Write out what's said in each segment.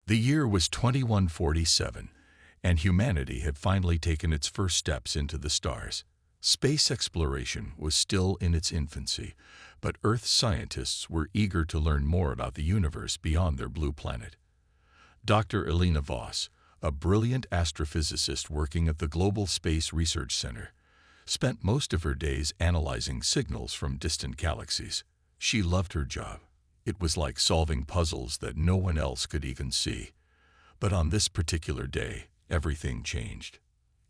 The year was 2147, and humanity had finally taken its first steps into the stars. Space exploration was still in its infancy, but Earth scientists were eager to learn more about the universe beyond their blue planet. Dr. Elena Voss, a brilliant astrophysicist working at the Global Space Research Center, spent most of her days analyzing signals from distant galaxies. She loved her job. It was like solving puzzles that no one else could even see. But on this particular day, everything changed.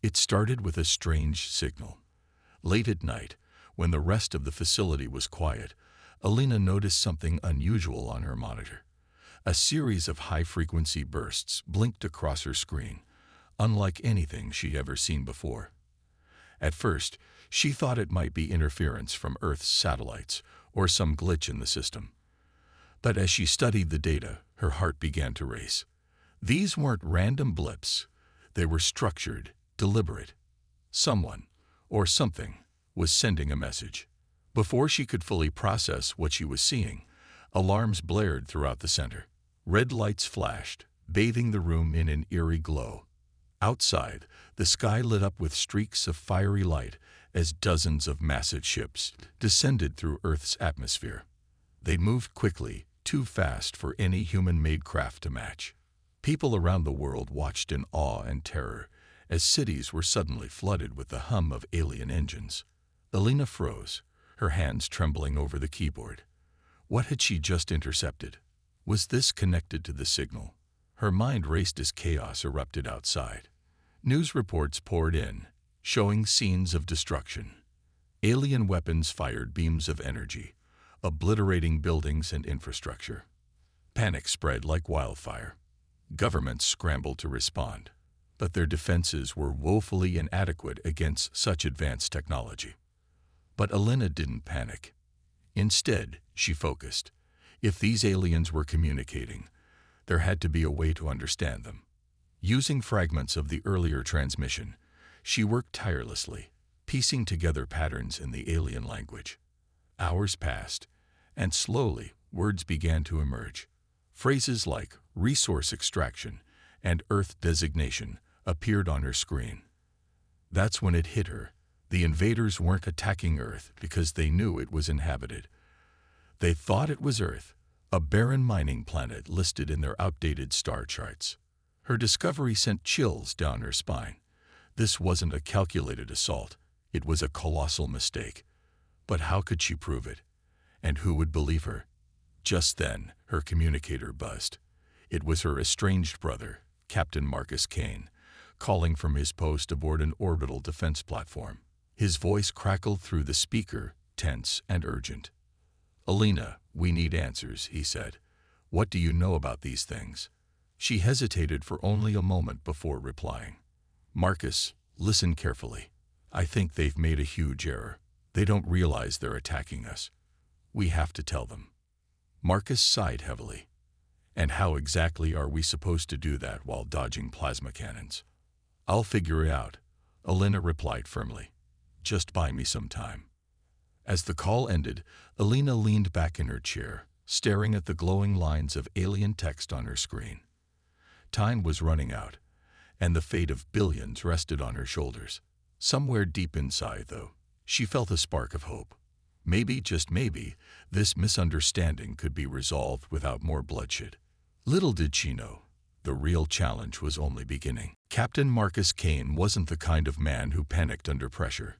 It started with a strange signal. Late at night, when the rest of the facility was quiet, Elena noticed something unusual on her monitor. A series of high-frequency bursts blinked across her screen, unlike anything she'd ever seen before. At first, she thought it might be interference from Earth's satellites or some glitch in the system. But as she studied the data, her heart began to race. These weren't random blips. They were structured, deliberate. Someone, or something, was sending a message. Before she could fully process what she was seeing, alarms blared throughout the center. Red lights flashed, bathing the room in an eerie glow. Outside, the sky lit up with streaks of fiery light as dozens of massive ships descended through Earth's atmosphere. They moved quickly, too fast for any human-made craft to match. People around the world watched in awe and terror as cities were suddenly flooded with the hum of alien engines. Elena froze, her hands trembling over the keyboard. What had she just intercepted? Was this connected to the signal? Her mind raced as chaos erupted outside. News reports poured in, showing scenes of destruction. Alien weapons fired beams of energy, obliterating buildings and infrastructure. Panic spread like wildfire. Governments scrambled to respond, but their defenses were woefully inadequate against such advanced technology. But Elena didn't panic. Instead, she focused. If these aliens were communicating, there had to be a way to understand them. Using fragments of the earlier transmission, she worked tirelessly, piecing together patterns in the alien language. Hours passed, and slowly words began to emerge. Phrases like resource extraction and Earth designation appeared on her screen. That's when it hit her. The invaders weren't attacking Earth because they knew it was inhabited. They thought it was Earth, a barren mining planet listed in their outdated star charts. Her discovery sent chills down her spine. This wasn't a calculated assault. It was a colossal mistake. But how could she prove it? And who would believe her? Just then, her communicator buzzed. It was her estranged brother, Captain Marcus Kane, calling from his post aboard an orbital defense platform. His voice crackled through the speaker, tense and urgent. "Elena, we need answers," he said. "What do you know about these things?" She hesitated for only a moment before replying. "Marcus, listen carefully. I think they've made a huge error. They don't realize they're attacking us. We have to tell them." Marcus sighed heavily. "And how exactly are we supposed to do that while dodging plasma cannons?" "I'll figure it out," Elena replied firmly. "Just buy me some time." As the call ended, Elena leaned back in her chair, staring at the glowing lines of alien text on her screen. Time was running out, and the fate of billions rested on her shoulders. Somewhere deep inside, though, she felt a spark of hope. Maybe, just maybe, this misunderstanding could be resolved without more bloodshed. Little did she know, the real challenge was only beginning. Captain Marcus Kane wasn't the kind of man who panicked under pressure.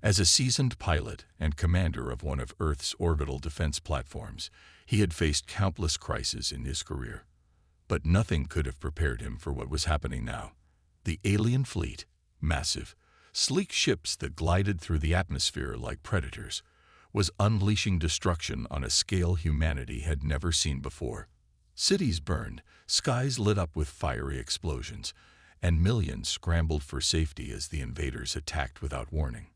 As a seasoned pilot and commander of one of Earth's orbital defense platforms, he had faced countless crises in his career. But nothing could have prepared him for what was happening now. The alien fleet, massive, sleek ships that glided through the atmosphere like predators, was unleashing destruction on a scale humanity had never seen before. Cities burned, skies lit up with fiery explosions, and millions scrambled for safety as the invaders attacked without warning.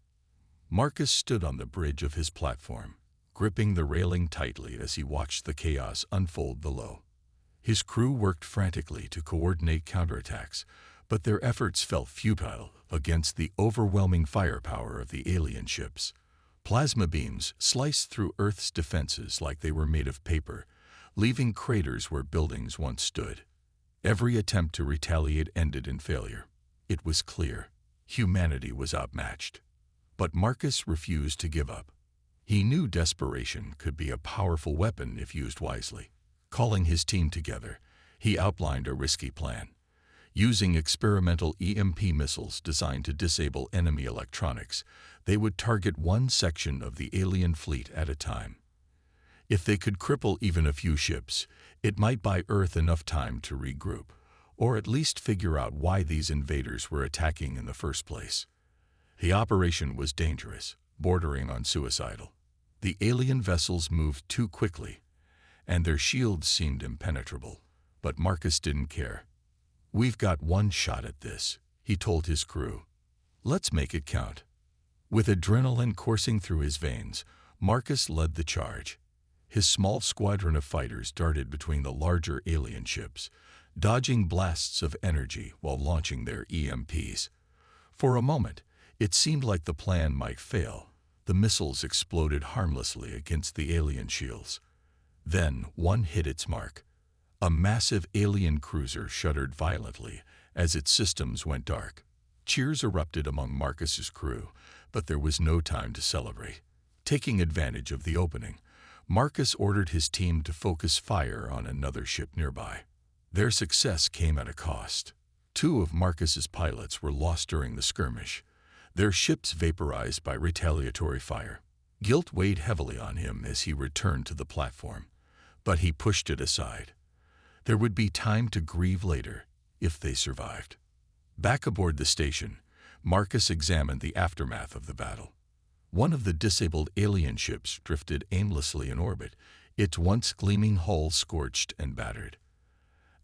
Marcus stood on the bridge of his platform, gripping the railing tightly as he watched the chaos unfold below. His crew worked frantically to coordinate counterattacks, but their efforts felt futile against the overwhelming firepower of the alien ships. Plasma beams sliced through Earth's defenses like they were made of paper, leaving craters where buildings once stood. Every attempt to retaliate ended in failure. It was clear. Humanity was outmatched. But Marcus refused to give up. He knew desperation could be a powerful weapon if used wisely. Calling his team together, he outlined a risky plan. Using experimental EMP missiles designed to disable enemy electronics, they would target one section of the alien fleet at a time. If they could cripple even a few ships, it might buy Earth enough time to regroup, or at least figure out why these invaders were attacking in the first place. The operation was dangerous, bordering on suicidal. The alien vessels moved too quickly, and their shields seemed impenetrable. But Marcus didn't care. "We've got one shot at this," he told his crew. "Let's make it count." With adrenaline coursing through his veins, Marcus led the charge. His small squadron of fighters darted between the larger alien ships, dodging blasts of energy while launching their EMPs. For a moment, it seemed like the plan might fail. The missiles exploded harmlessly against the alien shields. Then one hit its mark. A massive alien cruiser shuddered violently as its systems went dark. Cheers erupted among Marcus's crew, but there was no time to celebrate. Taking advantage of the opening, Marcus ordered his team to focus fire on another ship nearby. Their success came at a cost. 2 of Marcus's pilots were lost during the skirmish, their ships vaporized by retaliatory fire. Guilt weighed heavily on him as he returned to the platform, but he pushed it aside. There would be time to grieve later, if they survived. Back aboard the station, Marcus examined the aftermath of the battle. One of the disabled alien ships drifted aimlessly in orbit, its once gleaming hull scorched and battered.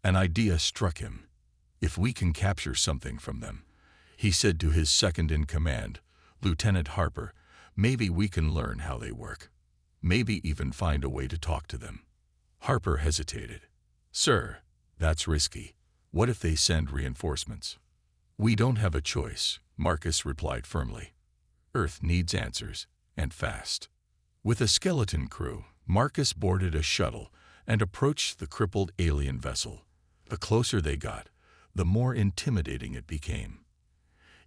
An idea struck him. "If we can capture something from them," he said to his second-in-command, Lieutenant Harper, "maybe we can learn how they work. Maybe even find a way to talk to them." Harper hesitated. "Sir, that's risky. What if they send reinforcements?" "We don't have a choice," Marcus replied firmly. "Earth needs answers, and fast." With a skeleton crew, Marcus boarded a shuttle and approached the crippled alien vessel. The closer they got, the more intimidating it became.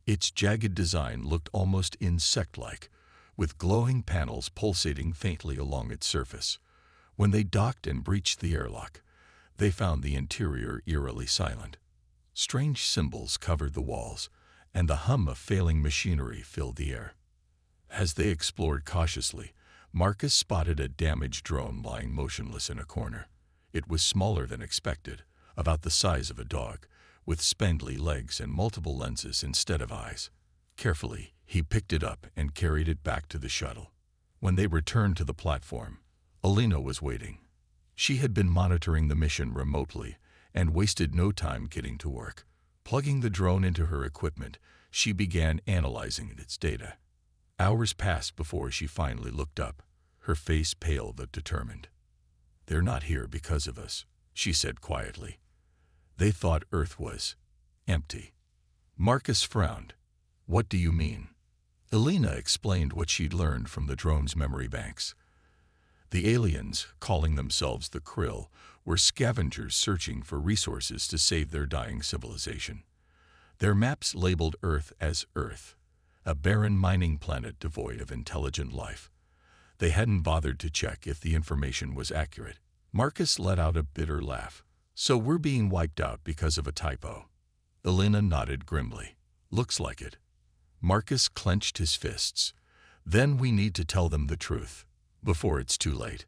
Its jagged design looked almost insect-like, with glowing panels pulsating faintly along its surface. When they docked and breached the airlock, they found the interior eerily silent. Strange symbols covered the walls, and the hum of failing machinery filled the air. As they explored cautiously, Marcus spotted a damaged drone lying motionless in a corner. It was smaller than expected, about the size of a dog, with spindly legs and multiple lenses instead of eyes. Carefully, he picked it up and carried it back to the shuttle. When they returned to the platform, Alina was waiting. She had been monitoring the mission remotely and wasted no time getting to work. Plugging the drone into her equipment, she began analyzing its data. Hours passed before she finally looked up, her face pale but determined. "They're not here because of us," she said quietly. "They thought Earth was empty." Marcus frowned. "What do you mean?" Alina explained what she'd learned from the drone's memory banks. The aliens, calling themselves the Krill, were scavengers searching for resources to save their dying civilization. Their maps labeled Earth as Earth, a barren mining planet devoid of intelligent life. They hadn't bothered to check if the information was accurate. Marcus let out a bitter laugh. "So we're being wiped out because of a typo." Alina nodded grimly. "Looks like it." Marcus clenched his fists. "Then we need to tell them the truth, before it's too late."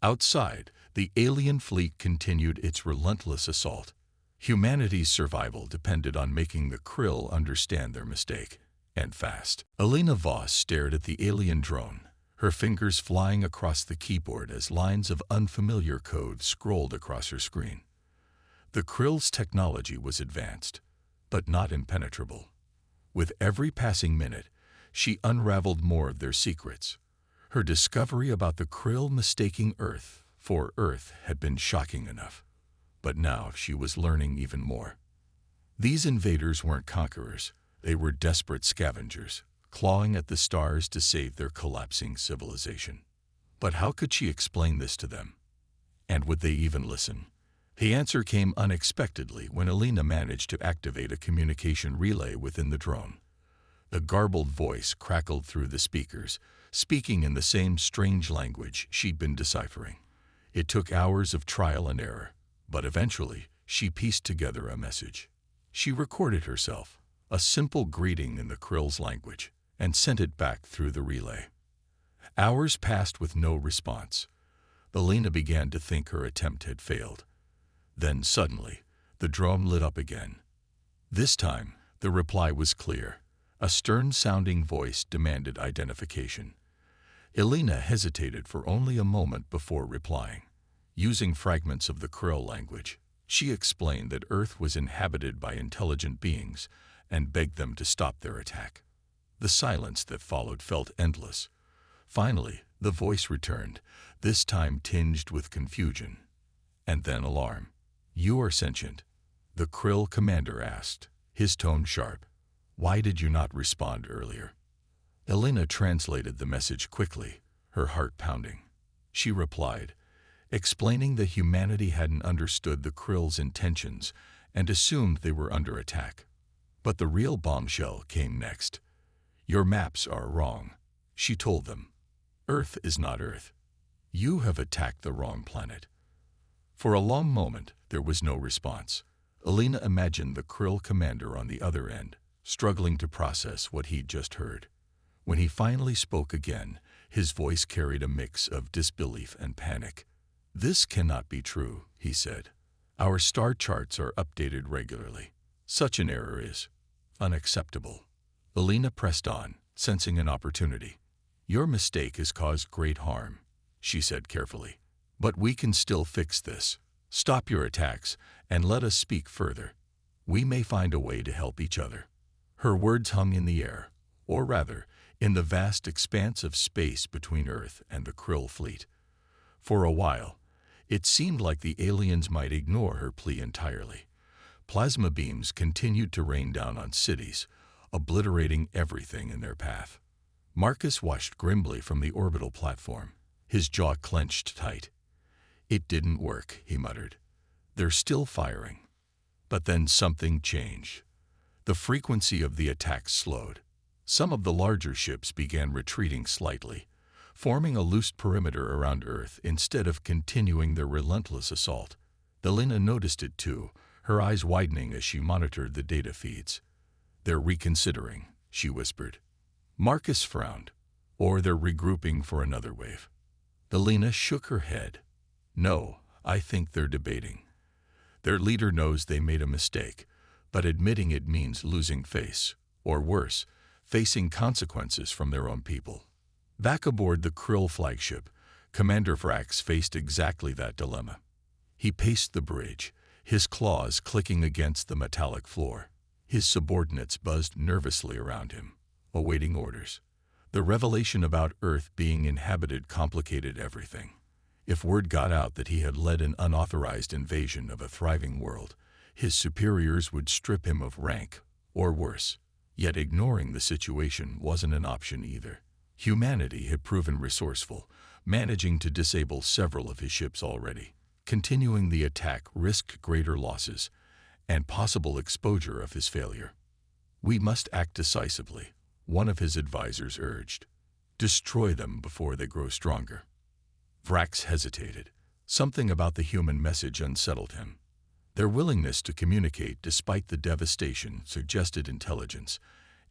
Outside, the alien fleet continued its relentless assault. Humanity's survival depended on making the Krill understand their mistake, and fast. Alina Voss stared at the alien drone, her fingers flying across the keyboard as lines of unfamiliar code scrolled across her screen. The Krill's technology was advanced, but not impenetrable. With every passing minute, she unraveled more of their secrets. Her discovery about the Krill mistaking Earth for Earth had been shocking enough, but now she was learning even more. These invaders weren't conquerors, they were desperate scavengers, clawing at the stars to save their collapsing civilization. But how could she explain this to them? And would they even listen? The answer came unexpectedly when Alina managed to activate a communication relay within the drone. The garbled voice crackled through the speakers, speaking in the same strange language she'd been deciphering. It took hours of trial and error, but eventually she pieced together a message. She recorded herself, a simple greeting in the Krill's language, and sent it back through the relay. Hours passed with no response. Alina began to think her attempt had failed. Then suddenly, the drone lit up again. This time, the reply was clear. A stern-sounding voice demanded identification. Alina hesitated for only a moment before replying. Using fragments of the Krill language, she explained that Earth was inhabited by intelligent beings and begged them to stop their attack. The silence that followed felt endless. Finally, the voice returned, this time tinged with confusion, and then alarm. "You are sentient?" the Krill commander asked, his tone sharp. "Why did you not respond earlier?" Alina translated the message quickly, her heart pounding. She replied, explaining that humanity hadn't understood the Krill's intentions and assumed they were under attack. But the real bombshell came next. "Your maps are wrong," she told them. "Earth is not Earth. You have attacked the wrong planet." For a long moment, there was no response. Alina imagined the Krill commander on the other end, struggling to process what he'd just heard. When he finally spoke again, his voice carried a mix of disbelief and panic. "This cannot be true," he said. "Our star charts are updated regularly. Such an error is unacceptable." Alina pressed on, sensing an opportunity. "Your mistake has caused great harm," she said carefully. "But we can still fix this. Stop your attacks and let us speak further. We may find a way to help each other." Her words hung in the air, or rather, in the vast expanse of space between Earth and the Krill fleet. For a while, it seemed like the aliens might ignore her plea entirely. Plasma beams continued to rain down on cities, obliterating everything in their path. Marcus watched grimly from the orbital platform, his jaw clenched tight. "It didn't work," he muttered. "They're still firing." But then something changed. The frequency of the attacks slowed. Some of the larger ships began retreating slightly, forming a loose perimeter around Earth instead of continuing their relentless assault. Alina noticed it too, her eyes widening as she monitored the data feeds. "They're reconsidering," she whispered. Marcus frowned. "Or they're regrouping for another wave." Alina shook her head. "No, I think they're debating. Their leader knows they made a mistake, but admitting it means losing face, or worse, facing consequences from their own people." Back aboard the Krill flagship, Commander Vrax faced exactly that dilemma. He paced the bridge, his claws clicking against the metallic floor. His subordinates buzzed nervously around him, awaiting orders. The revelation about Earth being inhabited complicated everything. If word got out that he had led an unauthorized invasion of a thriving world, his superiors would strip him of rank, or worse. Yet ignoring the situation wasn't an option either. Humanity had proven resourceful, managing to disable several of his ships already. Continuing the attack risked greater losses and possible exposure of his failure. "We must act decisively," one of his advisors urged. "Destroy them before they grow stronger." Vrax hesitated. Something about the human message unsettled him. Their willingness to communicate despite the devastation suggested intelligence,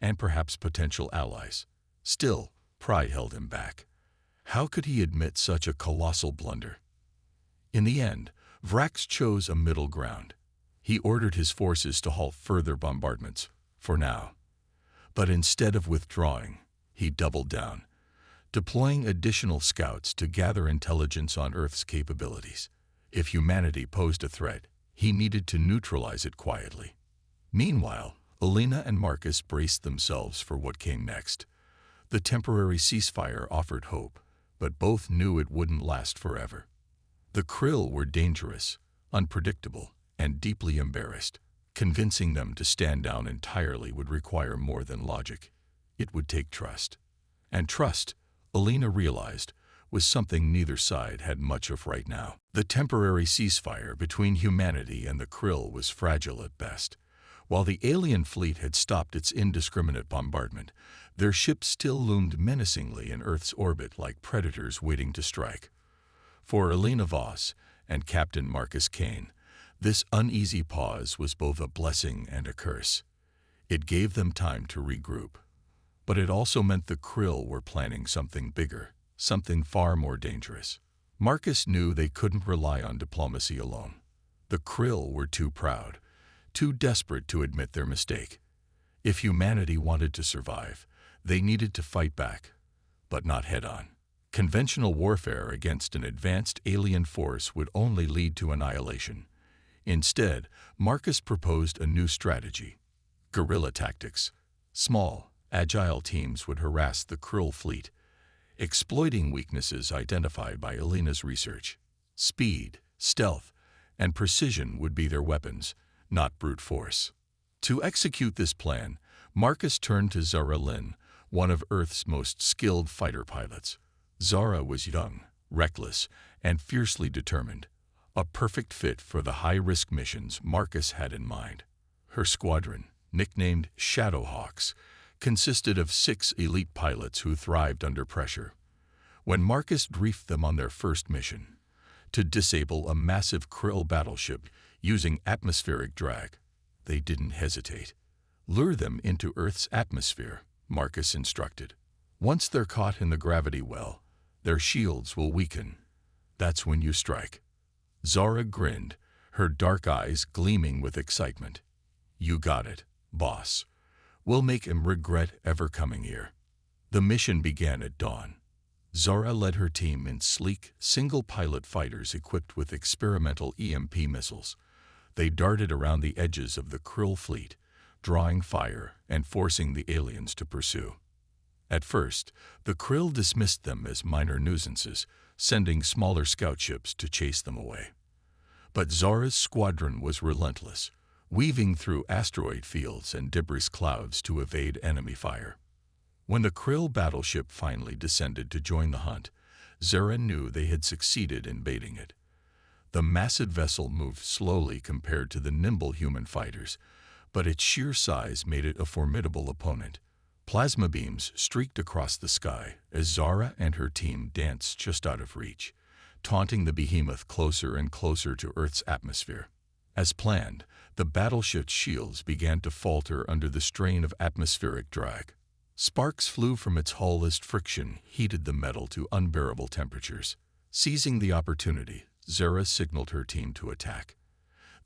and perhaps potential allies. Still, pride held him back. How could he admit such a colossal blunder? In the end, Vrax chose a middle ground. He ordered his forces to halt further bombardments, for now. But instead of withdrawing, he doubled down, deploying additional scouts to gather intelligence on Earth's capabilities. If humanity posed a threat, he needed to neutralize it quietly. Meanwhile, Alina and Marcus braced themselves for what came next. The temporary ceasefire offered hope, but both knew it wouldn't last forever. The Krill were dangerous, unpredictable, and deeply embarrassed. Convincing them to stand down entirely would require more than logic. It would take trust. And trust, Alina realized, was something neither side had much of right now. The temporary ceasefire between humanity and the Krill was fragile at best. While the alien fleet had stopped its indiscriminate bombardment, their ships still loomed menacingly in Earth's orbit like predators waiting to strike. For Elena Voss and Captain Marcus Kane, this uneasy pause was both a blessing and a curse. It gave them time to regroup. But it also meant the Krill were planning something bigger, something far more dangerous. Marcus knew they couldn't rely on diplomacy alone. The Krill were too proud, too desperate to admit their mistake. If humanity wanted to survive, they needed to fight back, but not head-on. Conventional warfare against an advanced alien force would only lead to annihilation. Instead, Marcus proposed a new strategy: guerrilla tactics. Small, agile teams would harass the Krill fleet, exploiting weaknesses identified by Elena's research. Speed, stealth, and precision would be their weapons, not brute force. To execute this plan, Marcus turned to Zara Lynn, one of Earth's most skilled fighter pilots. Zara was young, reckless, and fiercely determined, a perfect fit for the high-risk missions Marcus had in mind. Her squadron, nicknamed Shadowhawks, consisted of 6 elite pilots who thrived under pressure. When Marcus briefed them on their first mission, to disable a massive Krill battleship using atmospheric drag, they didn't hesitate. Lure them into Earth's atmosphere, Marcus instructed. Once they're caught in the gravity well, their shields will weaken. That's when you strike. Zara grinned, her dark eyes gleaming with excitement. You got it, boss. We'll make him regret ever coming here. The mission began at dawn. Zara led her team in sleek, single-pilot fighters equipped with experimental EMP missiles. They darted around the edges of the Krill fleet, drawing fire and forcing the aliens to pursue. At first, the Krill dismissed them as minor nuisances, sending smaller scout ships to chase them away. But Zara's squadron was relentless, weaving through asteroid fields and debris clouds to evade enemy fire. When the Krill battleship finally descended to join the hunt, Zara knew they had succeeded in baiting it. The massive vessel moved slowly compared to the nimble human fighters, but its sheer size made it a formidable opponent. Plasma beams streaked across the sky as Zara and her team danced just out of reach, taunting the behemoth closer and closer to Earth's atmosphere. As planned, the battleship's shields began to falter under the strain of atmospheric drag. Sparks flew from its hull as friction heated the metal to unbearable temperatures. Seizing the opportunity, Zara signaled her team to attack.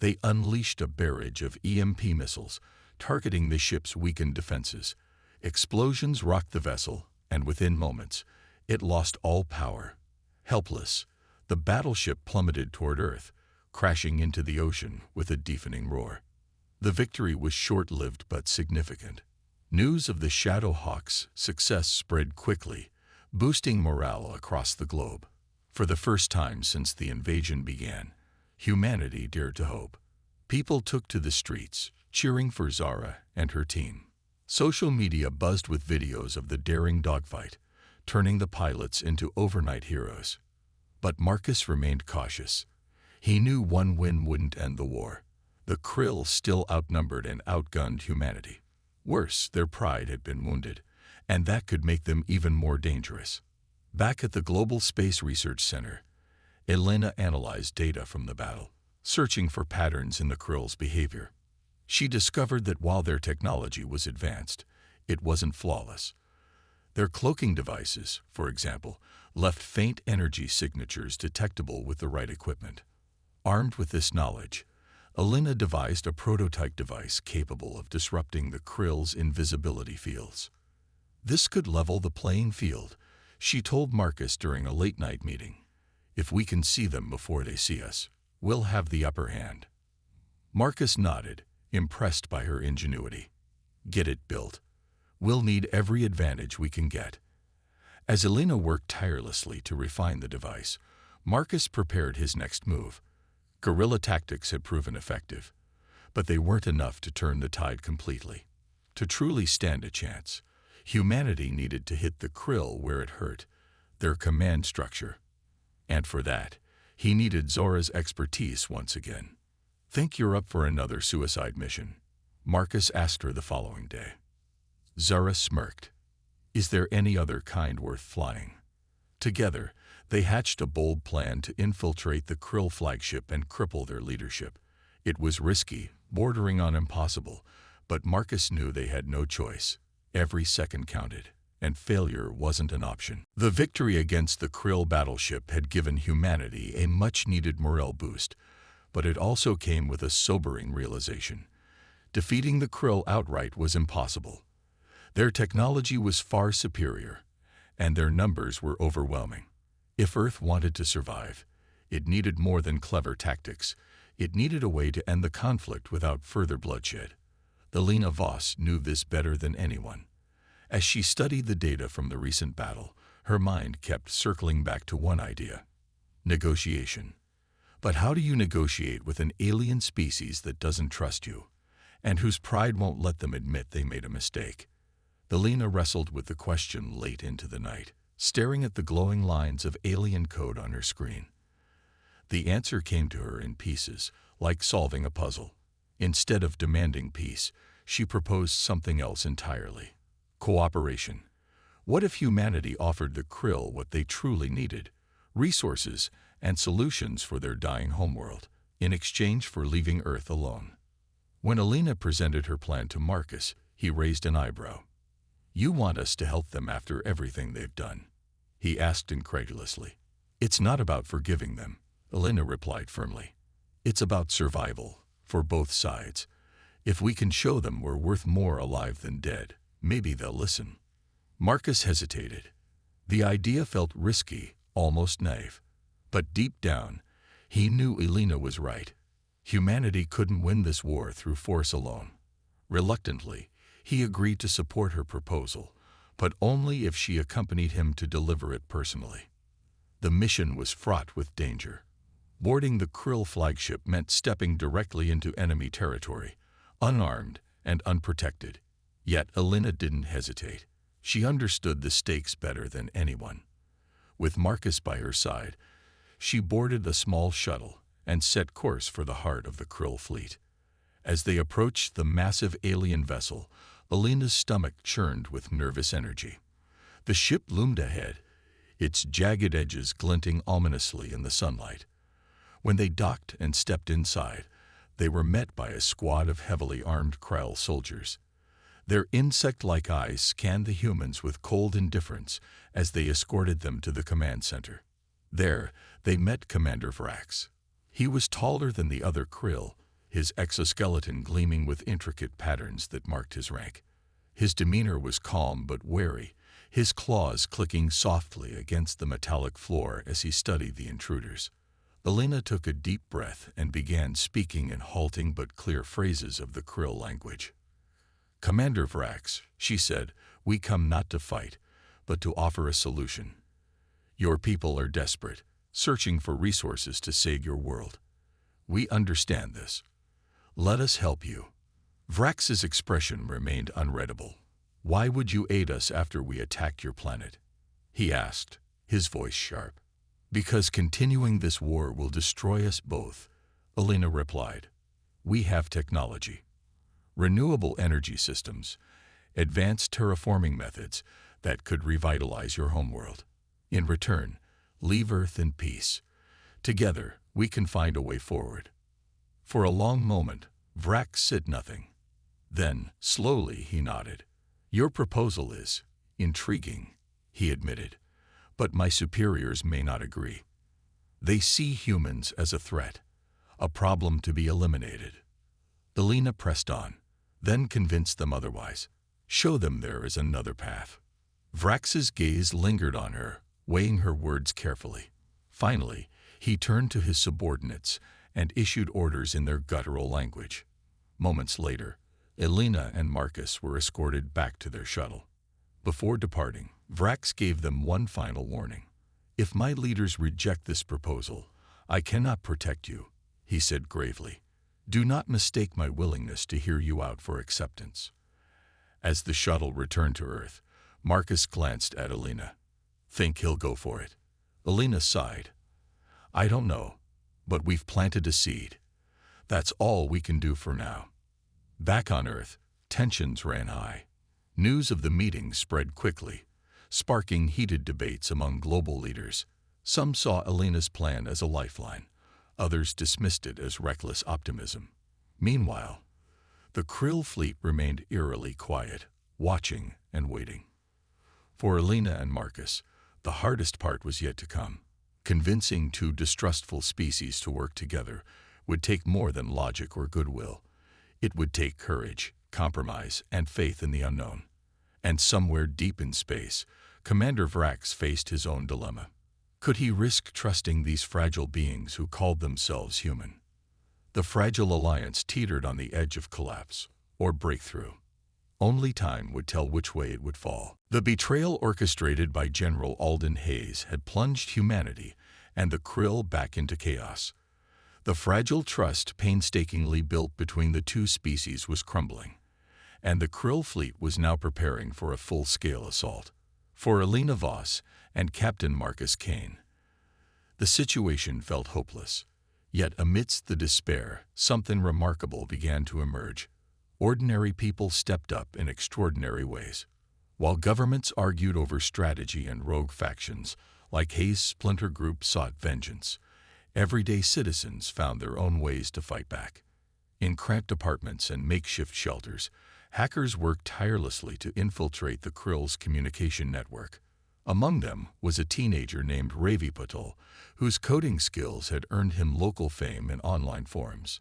They unleashed a barrage of EMP missiles, targeting the ship's weakened defenses. Explosions rocked the vessel, and within moments, it lost all power. Helpless, the battleship plummeted toward Earth, crashing into the ocean with a deafening roar. The victory was short-lived but significant. News of the Shadowhawks' success spread quickly, boosting morale across the globe. For the first time since the invasion began, humanity dared to hope. People took to the streets, cheering for Zara and her team. Social media buzzed with videos of the daring dogfight, turning the pilots into overnight heroes. But Marcus remained cautious. He knew one win wouldn't end the war. The Krill still outnumbered and outgunned humanity. Worse, their pride had been wounded, and that could make them even more dangerous. Back at the Global Space Research Center, Elena analyzed data from the battle, searching for patterns in the Krill's behavior. She discovered that while their technology was advanced, it wasn't flawless. Their cloaking devices, for example, left faint energy signatures detectable with the right equipment. Armed with this knowledge, Elena devised a prototype device capable of disrupting the Krill's invisibility fields. This could level the playing field, she told Marcus during a late-night meeting. If we can see them before they see us, we'll have the upper hand. Marcus nodded, impressed by her ingenuity. Get it built. We'll need every advantage we can get. As Elena worked tirelessly to refine the device, Marcus prepared his next move. Guerrilla tactics had proven effective, but they weren't enough to turn the tide completely. To truly stand a chance, humanity needed to hit the Krill where it hurt, their command structure. And for that, he needed Zora's expertise once again. "Think you're up for another suicide mission?" Marcus asked her the following day. Zora smirked. "Is there any other kind worth flying?" Together, they hatched a bold plan to infiltrate the Krill flagship and cripple their leadership. It was risky, bordering on impossible, but Marcus knew they had no choice. Every second counted, and failure wasn't an option. The victory against the Krill battleship had given humanity a much-needed morale boost, but it also came with a sobering realization. Defeating the Krill outright was impossible. Their technology was far superior, and their numbers were overwhelming. If Earth wanted to survive, it needed more than clever tactics. It needed a way to end the conflict without further bloodshed. Elena Voss knew this better than anyone. As she studied the data from the recent battle, her mind kept circling back to one idea: negotiation. But how do you negotiate with an alien species that doesn't trust you, and whose pride won't let them admit they made a mistake? Elena wrestled with the question late into the night, staring at the glowing lines of alien code on her screen. The answer came to her in pieces, like solving a puzzle. Instead of demanding peace, she proposed something else entirely: cooperation. What if humanity offered the Krill what they truly needed: resources and solutions for their dying homeworld, in exchange for leaving Earth alone? When Elena presented her plan to Marcus, he raised an eyebrow. "You want us to help them after everything they've done?" he asked incredulously. "It's not about forgiving them," Elena replied firmly. "It's about survival, for both sides. If we can show them we're worth more alive than dead, maybe they'll listen." Marcus hesitated. The idea felt risky, almost naive. But deep down, he knew Elena was right. Humanity couldn't win this war through force alone. Reluctantly, he agreed to support her proposal, but only if she accompanied him to deliver it personally. The mission was fraught with danger. Boarding the Krill flagship meant stepping directly into enemy territory, unarmed and unprotected. Yet Elena didn't hesitate. She understood the stakes better than anyone. With Marcus by her side, she boarded a small shuttle and set course for the heart of the Krill fleet. As they approached the massive alien vessel, Elena's stomach churned with nervous energy. The ship loomed ahead, its jagged edges glinting ominously in the sunlight. When they docked and stepped inside, they were met by a squad of heavily armed Krill soldiers. Their insect-like eyes scanned the humans with cold indifference as they escorted them to the command center. There, they met Commander Vrax. He was taller than the other Krill, his exoskeleton gleaming with intricate patterns that marked his rank. His demeanor was calm but wary, his claws clicking softly against the metallic floor as he studied the intruders. Elena took a deep breath and began speaking in halting but clear phrases of the Krill language. "Commander Vrax," she said, "we come not to fight, but to offer a solution. Your people are desperate, searching for resources to save your world. We understand this. Let us help you." Vrax's expression remained unreadable. "Why would you aid us after we attacked your planet?" he asked, his voice sharp. "Because continuing this war will destroy us both," Elena replied. "We have technology, renewable energy systems, advanced terraforming methods that could revitalize your homeworld. In return, leave Earth in peace. Together, we can find a way forward." For a long moment, Vrax said nothing. Then, slowly, he nodded. "Your proposal is intriguing," he admitted, "but my superiors may not agree. They see humans as a threat, a problem to be eliminated." Elena pressed on, then convinced them otherwise. "Show them there is another path." Vrax's gaze lingered on her, weighing her words carefully. Finally, he turned to his subordinates and issued orders in their guttural language. Moments later, Elena and Marcus were escorted back to their shuttle. Before departing, Vrax gave them one final warning. "If my leaders reject this proposal, I cannot protect you," he said gravely. "Do not mistake my willingness to hear you out for acceptance." As the shuttle returned to Earth, Marcus glanced at Elena. Think he'll go for it? Alina sighed. I don't know, but we've planted a seed. That's all we can do for now. Back on Earth, tensions ran high. News of the meeting spread quickly, sparking heated debates among global leaders. Some saw Alina's plan as a lifeline. Others dismissed it as reckless optimism. Meanwhile, the Krill fleet remained eerily quiet, watching and waiting. For Alina and Marcus, the hardest part was yet to come. Convincing two distrustful species to work together would take more than logic or goodwill. It would take courage, compromise, and faith in the unknown. And somewhere deep in space, Commander Vrax faced his own dilemma. Could he risk trusting these fragile beings who called themselves human? The fragile alliance teetered on the edge of collapse or breakthrough. Only time would tell which way it would fall. The betrayal orchestrated by General Alden Hayes had plunged humanity and the Krill back into chaos. The fragile trust painstakingly built between the two species was crumbling, and the Krill fleet was now preparing for a full-scale assault. For Alina Voss and Captain Marcus Kane, the situation felt hopeless. Yet amidst the despair, something remarkable began to emerge. Ordinary people stepped up in extraordinary ways. While governments argued over strategy and rogue factions, like Hayes' splinter group sought vengeance, everyday citizens found their own ways to fight back. In cramped apartments and makeshift shelters, hackers worked tirelessly to infiltrate the Krill's communication network. Among them was a teenager named Ravi Patel, whose coding skills had earned him local fame in online forums.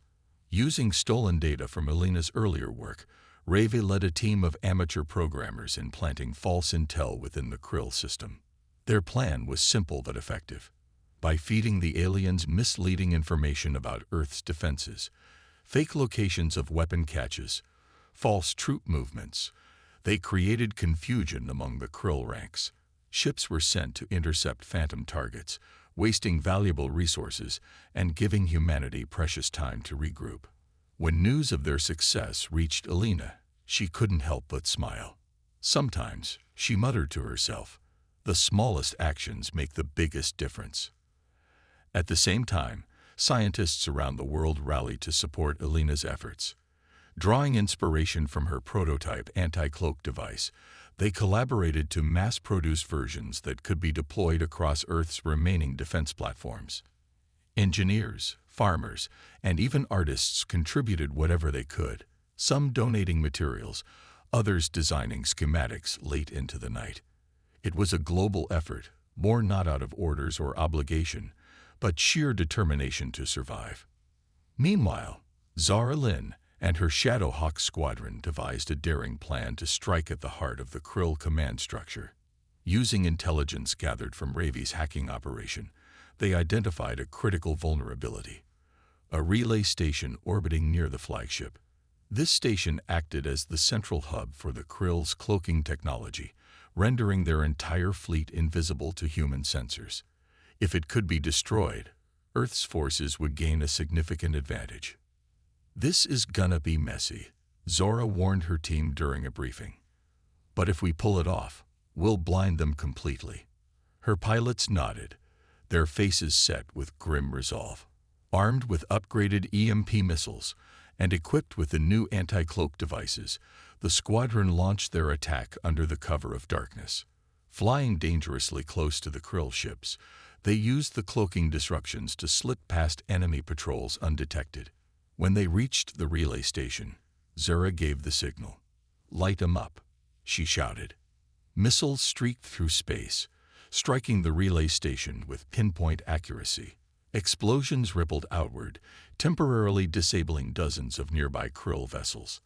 Using stolen data from Alina's earlier work, Ravi led a team of amateur programmers in planting false intel within the Krill system. Their plan was simple but effective. By feeding the aliens misleading information about Earth's defenses, fake locations of weapon caches, false troop movements, they created confusion among the Krill ranks. Ships were sent to intercept phantom targets, wasting valuable resources and giving humanity precious time to regroup. When news of their success reached Alina, she couldn't help but smile. Sometimes, she muttered to herself, the smallest actions make the biggest difference. At the same time, scientists around the world rallied to support Alina's efforts. Drawing inspiration from her prototype anti-cloak device, they collaborated to mass-produce versions that could be deployed across Earth's remaining defense platforms. Engineers, farmers, and even artists contributed whatever they could, some donating materials, others designing schematics late into the night. It was a global effort, born not out of orders or obligation, but sheer determination to survive. Meanwhile, Zara Lynn and her Shadowhawk squadron devised a daring plan to strike at the heart of the Krill command structure. Using intelligence gathered from Ravi's hacking operation, they identified a critical vulnerability, a relay station orbiting near the flagship. This station acted as the central hub for the Krill's cloaking technology, rendering their entire fleet invisible to human sensors. If it could be destroyed, Earth's forces would gain a significant advantage. This is gonna be messy, Zora warned her team during a briefing. But if we pull it off, we'll blind them completely. Her pilots nodded, their faces set with grim resolve. Armed with upgraded EMP missiles and equipped with the new anti-cloak devices, the squadron launched their attack under the cover of darkness. Flying dangerously close to the Krill ships, they used the cloaking disruptions to slip past enemy patrols undetected. When they reached the relay station, Zura gave the signal. "Light 'em up," she shouted. Missiles streaked through space, striking the relay station with pinpoint accuracy. Explosions rippled outward, temporarily disabling dozens of nearby Krill vessels.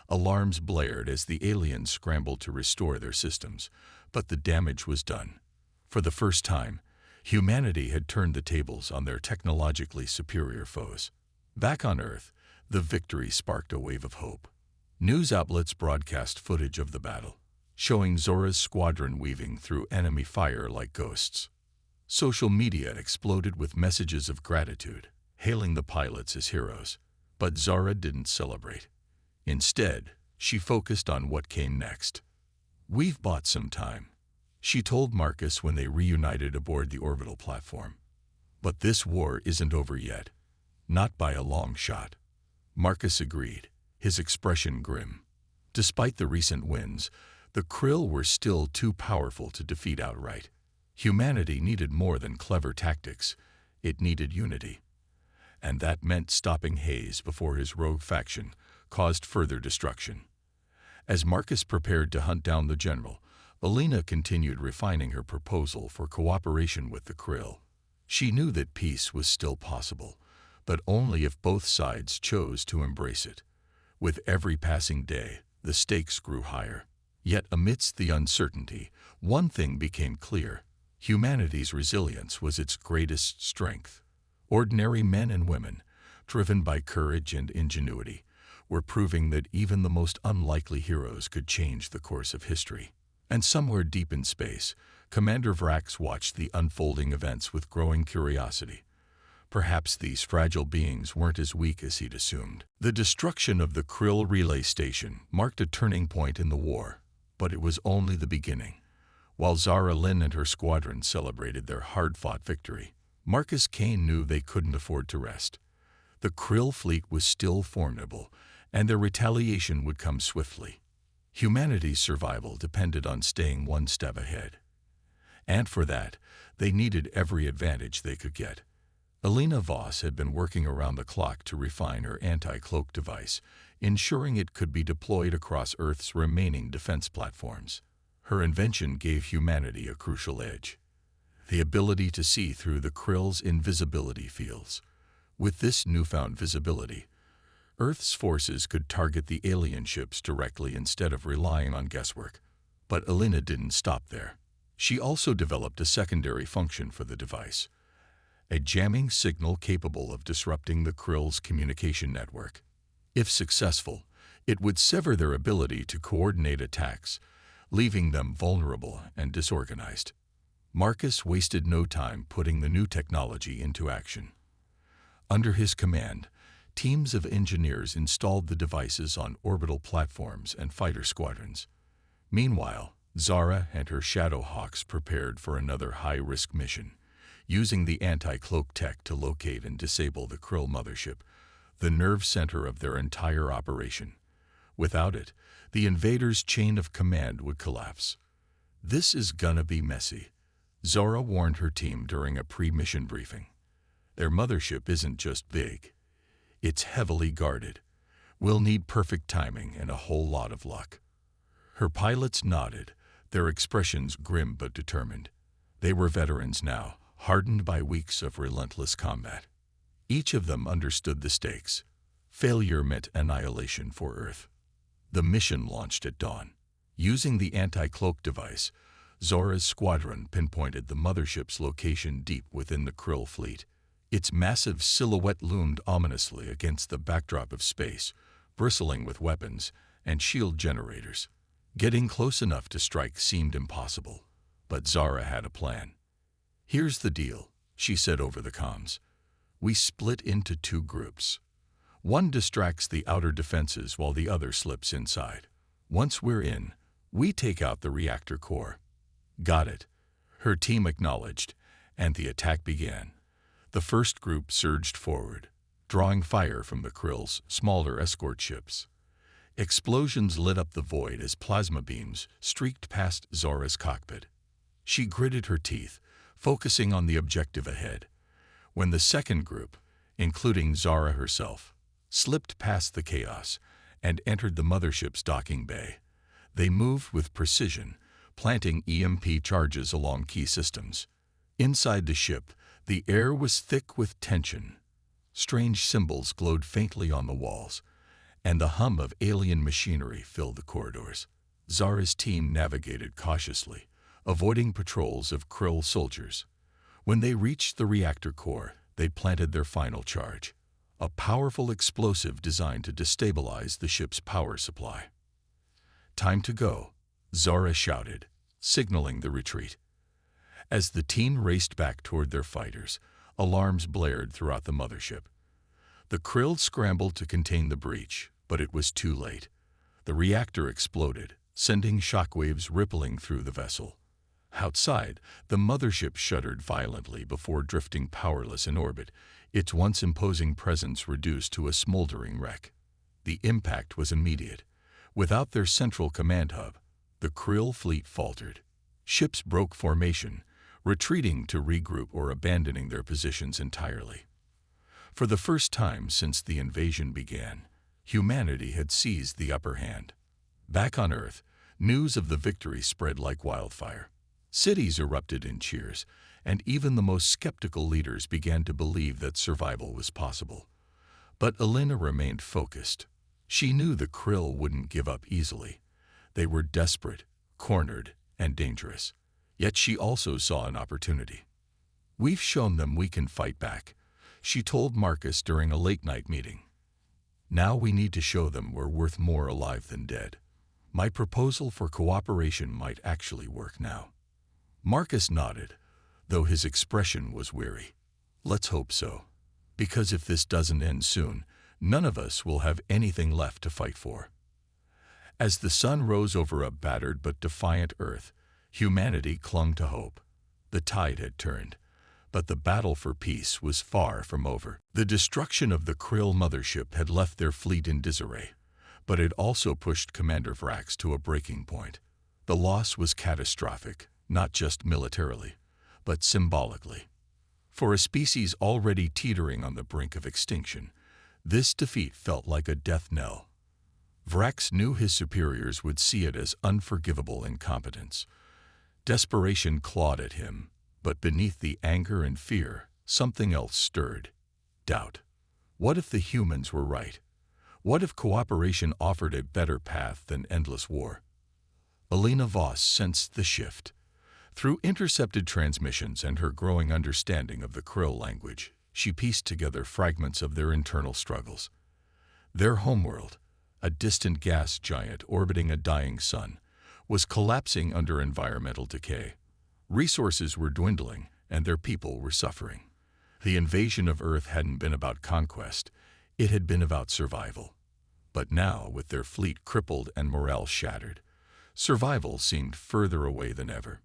Alarms blared as the aliens scrambled to restore their systems, but the damage was done. For the first time, humanity had turned the tables on their technologically superior foes. Back on Earth, the victory sparked a wave of hope. News outlets broadcast footage of the battle, showing Zora's squadron weaving through enemy fire like ghosts. Social media exploded with messages of gratitude, hailing the pilots as heroes. But Zara didn't celebrate. Instead, she focused on what came next. "We've bought some time. she told Marcus when they reunited aboard the orbital platform. But this war isn't over yet. Not by a long shot. Marcus agreed, his expression grim. Despite the recent wins, the Krill were still too powerful to defeat outright. Humanity needed more than clever tactics. It needed unity. And that meant stopping Hayes before his rogue faction caused further destruction. As Marcus prepared to hunt down the general, Alina continued refining her proposal for cooperation with the Krill. She knew that peace was still possible, but only if both sides chose to embrace it. With every passing day, the stakes grew higher. Yet amidst the uncertainty, one thing became clear. Humanity's resilience was its greatest strength. Ordinary men and women, driven by courage and ingenuity, were proving that even the most unlikely heroes could change the course of history. And somewhere deep in space, Commander Vrax watched the unfolding events with growing curiosity. Perhaps these fragile beings weren't as weak as he'd assumed. The destruction of the Krill relay station marked a turning point in the war, but it was only the beginning. While Zara Lynn and her squadron celebrated their hard-fought victory, Marcus Kane knew they couldn't afford to rest. The Krill fleet was still formidable, and their retaliation would come swiftly. Humanity's survival depended on staying one step ahead. And for that, they needed every advantage they could get. Alina Voss had been working around the clock to refine her anti-cloak device, ensuring it could be deployed across Earth's remaining defense platforms. Her invention gave humanity a crucial edge: the ability to see through the Krill's invisibility fields. With this newfound visibility, Earth's forces could target the alien ships directly instead of relying on guesswork. But Alina didn't stop there. She also developed a secondary function for the device: a jamming signal capable of disrupting the Krill's communication network. If successful, it would sever their ability to coordinate attacks, leaving them vulnerable and disorganized. Marcus wasted no time putting the new technology into action. Under his command, teams of engineers installed the devices on orbital platforms and fighter squadrons. Meanwhile, Zara and her Shadowhawks prepared for another high-risk mission, using the anti-cloak tech to locate and disable the Krill mothership, the nerve center of their entire operation. Without it, the invaders' chain of command would collapse. "This is gonna be messy," Zara warned her team during a pre-mission briefing. "Their mothership isn't just big. It's heavily guarded. We'll need perfect timing and a whole lot of luck." Her pilots nodded, their expressions grim but determined. They were veterans now, hardened by weeks of relentless combat. Each of them understood the stakes. Failure meant annihilation for Earth. The mission launched at dawn. Using the anti-cloak device, Zora's squadron pinpointed the mothership's location deep within the Krill fleet. Its massive silhouette loomed ominously against the backdrop of space, bristling with weapons and shield generators. Getting close enough to strike seemed impossible, but Zara had a plan. "Here's the deal," she said over the comms. "We split into two groups. One distracts the outer defenses while the other slips inside. Once we're in, we take out the reactor core." "Got it," her team acknowledged, and the attack began. The first group surged forward, drawing fire from the Krill's smaller escort ships. Explosions lit up the void as plasma beams streaked past Zora's cockpit. She gritted her teeth, focusing on the objective ahead. When the second group, including Zara herself, slipped past the chaos and entered the mothership's docking bay, they moved with precision, planting EMP charges along key systems. Inside the ship, the air was thick with tension. Strange symbols glowed faintly on the walls, and the hum of alien machinery filled the corridors. Zara's team navigated cautiously, avoiding patrols of Krill soldiers. When they reached the reactor core, they planted their final charge, a powerful explosive designed to destabilize the ship's power supply. "Time to go," Zara shouted, signaling the retreat. As the team raced back toward their fighters, alarms blared throughout the mothership. The Krill scrambled to contain the breach, but it was too late. The reactor exploded, sending shockwaves rippling through the vessel. Outside, the mothership shuddered violently before drifting powerless in orbit, its once imposing presence reduced to a smoldering wreck. The impact was immediate. Without their central command hub, the Krill fleet faltered. Ships broke formation, retreating to regroup or abandoning their positions entirely. For the first time since the invasion began, humanity had seized the upper hand. Back on Earth, news of the victory spread like wildfire. Cities erupted in cheers, and even the most skeptical leaders began to believe that survival was possible. But Elena remained focused. She knew the Krill wouldn't give up easily. They were desperate, cornered, and dangerous. Yet she also saw an opportunity. "We've shown them we can fight back," she told Marcus during a late-night meeting. "Now we need to show them we're worth more alive than dead. My proposal for cooperation might actually work now." Marcus nodded, though his expression was weary. "Let's hope so. Because if this doesn't end soon, none of us will have anything left to fight for." As the sun rose over a battered but defiant Earth, humanity clung to hope. The tide had turned, but the battle for peace was far from over. The destruction of the Krill mothership had left their fleet in disarray, but it also pushed Commander Vrax to a breaking point. The loss was catastrophic, not just militarily, but symbolically. For a species already teetering on the brink of extinction, this defeat felt like a death knell. Vrax knew his superiors would see it as unforgivable incompetence. Desperation clawed at him, but beneath the anger and fear, something else stirred. Doubt. What if the humans were right? What if cooperation offered a better path than endless war? Elena Voss sensed the shift. Through intercepted transmissions and her growing understanding of the Krill language, she pieced together fragments of their internal struggles. Their homeworld, a distant gas giant orbiting a dying sun, was collapsing under environmental decay. Resources were dwindling, and their people were suffering. The invasion of Earth hadn't been about conquest, it had been about survival. But now, with their fleet crippled and morale shattered, survival seemed further away than ever.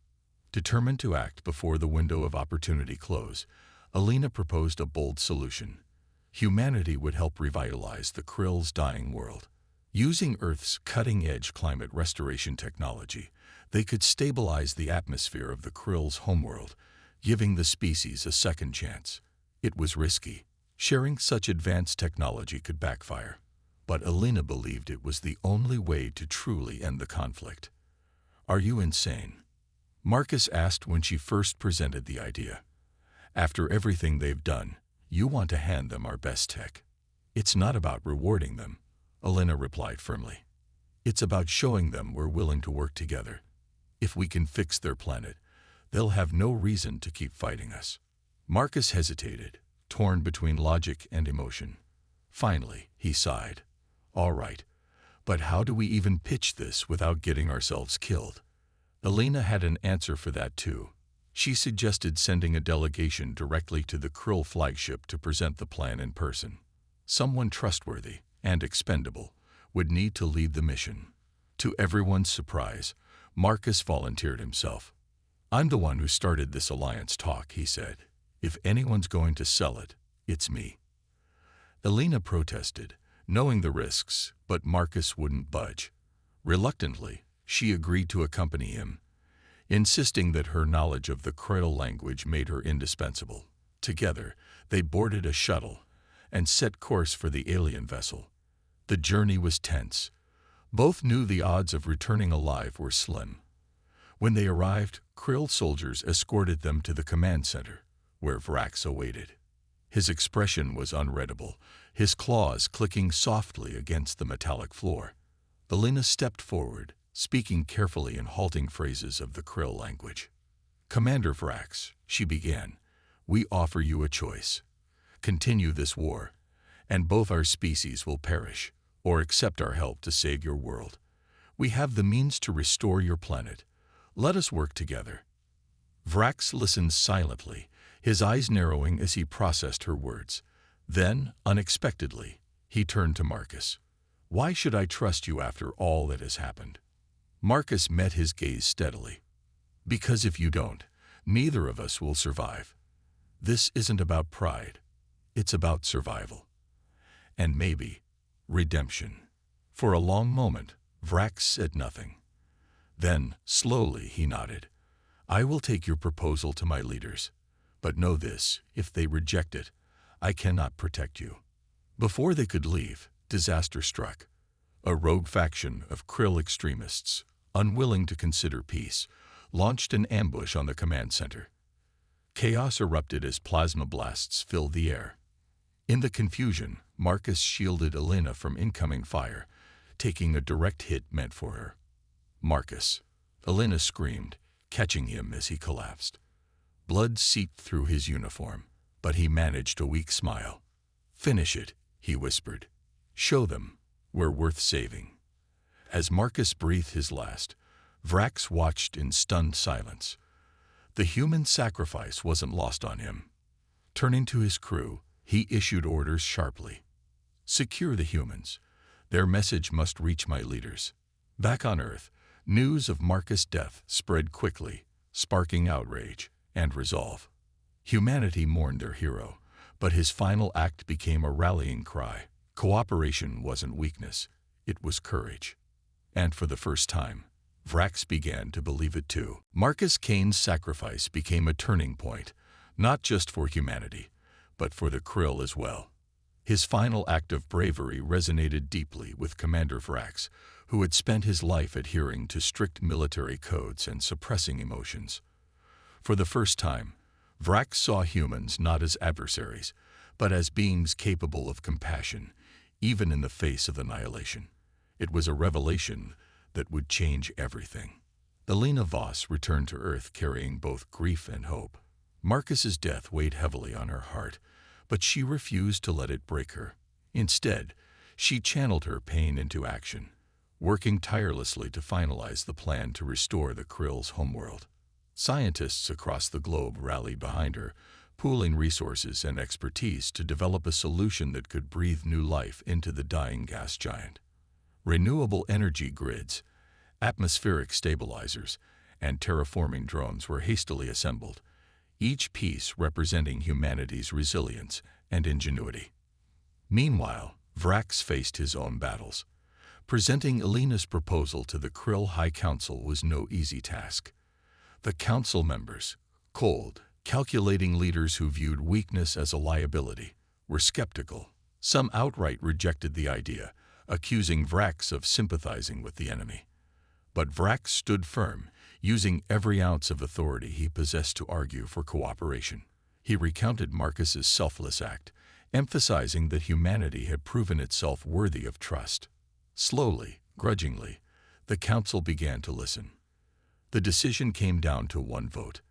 Determined to act before the window of opportunity closed, Elena proposed a bold solution. Humanity would help revitalize the Krill's dying world. Using Earth's cutting-edge climate restoration technology, they could stabilize the atmosphere of the Krill's homeworld, giving the species a second chance. It was risky. Sharing such advanced technology could backfire. But Elena believed it was the only way to truly end the conflict. "Are you insane?" Marcus asked when she first presented the idea. "After everything they've done, you want to hand them our best tech." "It's not about rewarding them," Elena replied firmly. "It's about showing them we're willing to work together. If we can fix their planet, they'll have no reason to keep fighting us." Marcus hesitated, torn between logic and emotion. Finally, he sighed. "All right, but how do we even pitch this without getting ourselves killed?" Elena had an answer for that too. She suggested sending a delegation directly to the Krill flagship to present the plan in person. Someone trustworthy and expendable would need to lead the mission. To everyone's surprise, Marcus volunteered himself. "I'm the one who started this alliance talk," he said. "If anyone's going to sell it, it's me." Elena protested, knowing the risks, but Marcus wouldn't budge. Reluctantly, she agreed to accompany him, insisting that her knowledge of the Krill language made her indispensable. Together, they boarded a shuttle and set course for the alien vessel. The journey was tense. Both knew the odds of returning alive were slim. When they arrived, Krill soldiers escorted them to the command center, where Vrax awaited. His expression was unreadable, his claws clicking softly against the metallic floor. Elena stepped forward, speaking carefully in halting phrases of the Krill language. "Commander Vrax," she began, "we offer you a choice. Continue this war, and both our species will perish, or accept our help to save your world. We have the means to restore your planet. Let us work together." Vrax listened silently, his eyes narrowing as he processed her words. Then, unexpectedly, he turned to Marcus. "Why should I trust you after all that has happened?" Marcus met his gaze steadily. Because if you don't, neither of us will survive. This isn't about pride. It's about survival. And maybe redemption. For a long moment, Vrax said nothing. Then, slowly, he nodded. I will take your proposal to my leaders. But know this, if they reject it, I cannot protect you. Before they could leave, disaster struck. A rogue faction of Krill extremists, unwilling to consider peace, launched an ambush on the command center. Chaos erupted as plasma blasts filled the air. In the confusion, Marcus shielded Elena from incoming fire, taking a direct hit meant for her. Marcus, Elena screamed, catching him as he collapsed. Blood seeped through his uniform, but he managed a weak smile. Finish it, he whispered. Show them we're worth saving. As Marcus breathed his last, Vrax watched in stunned silence. The human sacrifice wasn't lost on him. Turning to his crew, he issued orders sharply. Secure the humans. Their message must reach my leaders. Back on Earth, news of Marcus' death spread quickly, sparking outrage and resolve. Humanity mourned their hero, but his final act became a rallying cry. Cooperation wasn't weakness, it was courage. And for the first time, Vrax began to believe it too. Marcus Kane's sacrifice became a turning point, not just for humanity, but for the Krill as well. His final act of bravery resonated deeply with Commander Vrax, who had spent his life adhering to strict military codes and suppressing emotions. For the first time, Vrax saw humans not as adversaries, but as beings capable of compassion, even in the face of annihilation. It was a revelation that would change everything. Elena Voss returned to Earth carrying both grief and hope. Marcus's death weighed heavily on her heart, but she refused to let it break her. Instead, she channeled her pain into action, working tirelessly to finalize the plan to restore the Krill's homeworld. Scientists across the globe rallied behind her, pooling resources and expertise to develop a solution that could breathe new life into the dying gas giant. Renewable energy grids, atmospheric stabilizers, and terraforming drones were hastily assembled, each piece representing humanity's resilience and ingenuity. Meanwhile, Vrax faced his own battles. Presenting Elena's proposal to the Krill High Council was no easy task. The council members, cold, calculating leaders who viewed weakness as a liability, were skeptical. Some outright rejected the idea, accusing Vrax of sympathizing with the enemy. But Vrax stood firm, using every ounce of authority he possessed to argue for cooperation. He recounted Marcus's selfless act, emphasizing that humanity had proven itself worthy of trust. Slowly, grudgingly, the council began to listen. The decision came down to one vote.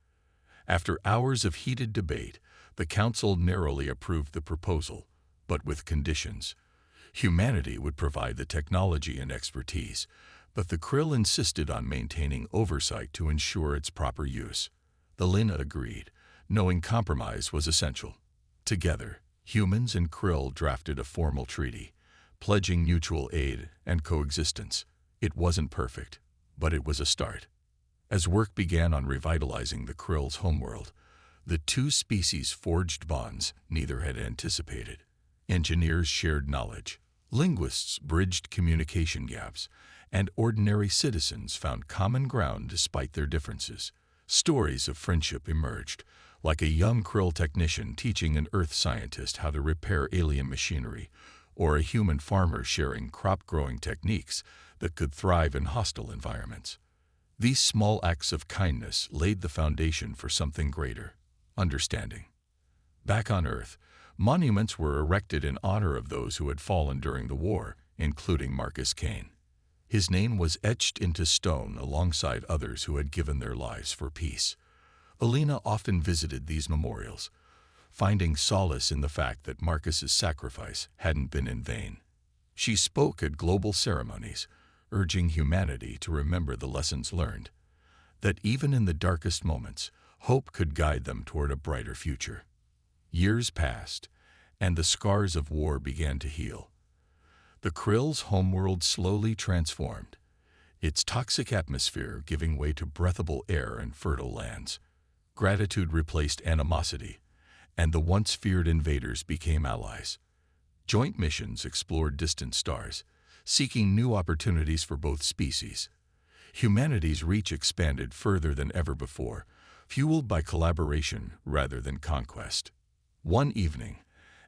After hours of heated debate, the council narrowly approved the proposal, but with conditions. Humanity would provide the technology and expertise, but the Krill insisted on maintaining oversight to ensure its proper use. Elena agreed, knowing compromise was essential. Together, humans and Krill drafted a formal treaty, pledging mutual aid and coexistence. It wasn't perfect, but it was a start. As work began on revitalizing the Krill's homeworld, the two species forged bonds neither had anticipated. Engineers shared knowledge, linguists bridged communication gaps, and ordinary citizens found common ground despite their differences. Stories of friendship emerged, like a young Krill technician teaching an Earth scientist how to repair alien machinery, or a human farmer sharing crop-growing techniques that could thrive in hostile environments. These small acts of kindness laid the foundation for something greater: understanding. Back on Earth, monuments were erected in honor of those who had fallen during the war, including Marcus Kane. His name was etched into stone alongside others who had given their lives for peace. Elena often visited these memorials, finding solace in the fact that Marcus's sacrifice hadn't been in vain. She spoke at global ceremonies, urging humanity to remember the lessons learned, that even in the darkest moments, hope could guide them toward a brighter future. Years passed, and the scars of war began to heal. The Krill's homeworld slowly transformed. its toxic atmosphere giving way to breathable air and fertile lands. Gratitude replaced animosity, and the once feared invaders became allies. Joint missions explored distant stars, seeking new opportunities for both species. Humanity's reach expanded further than ever before, fueled by collaboration rather than conquest. One evening,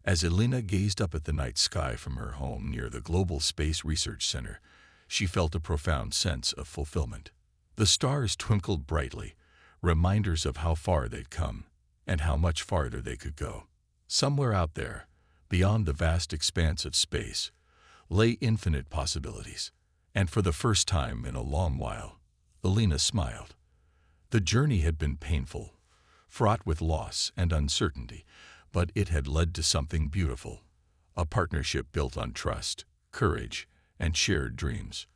as Elena gazed up at the night sky from her home near the Global Space Research Center, she felt a profound sense of fulfillment. The stars twinkled brightly, reminders of how far they'd come and how much farther they could go. Somewhere out there, beyond the vast expanse of space, lay infinite possibilities. And for the first time in a long while, Elena smiled. The journey had been painful, fraught with loss and uncertainty, but it had led to something beautiful, a partnership built on trust, courage, and shared dreams.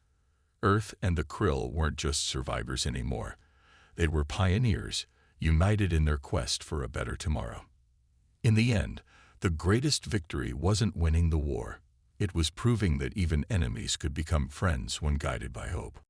Earth and the Krill weren't just survivors anymore. They were pioneers, united in their quest for a better tomorrow. In the end, the greatest victory wasn't winning the war. It was proving that even enemies could become friends when guided by hope.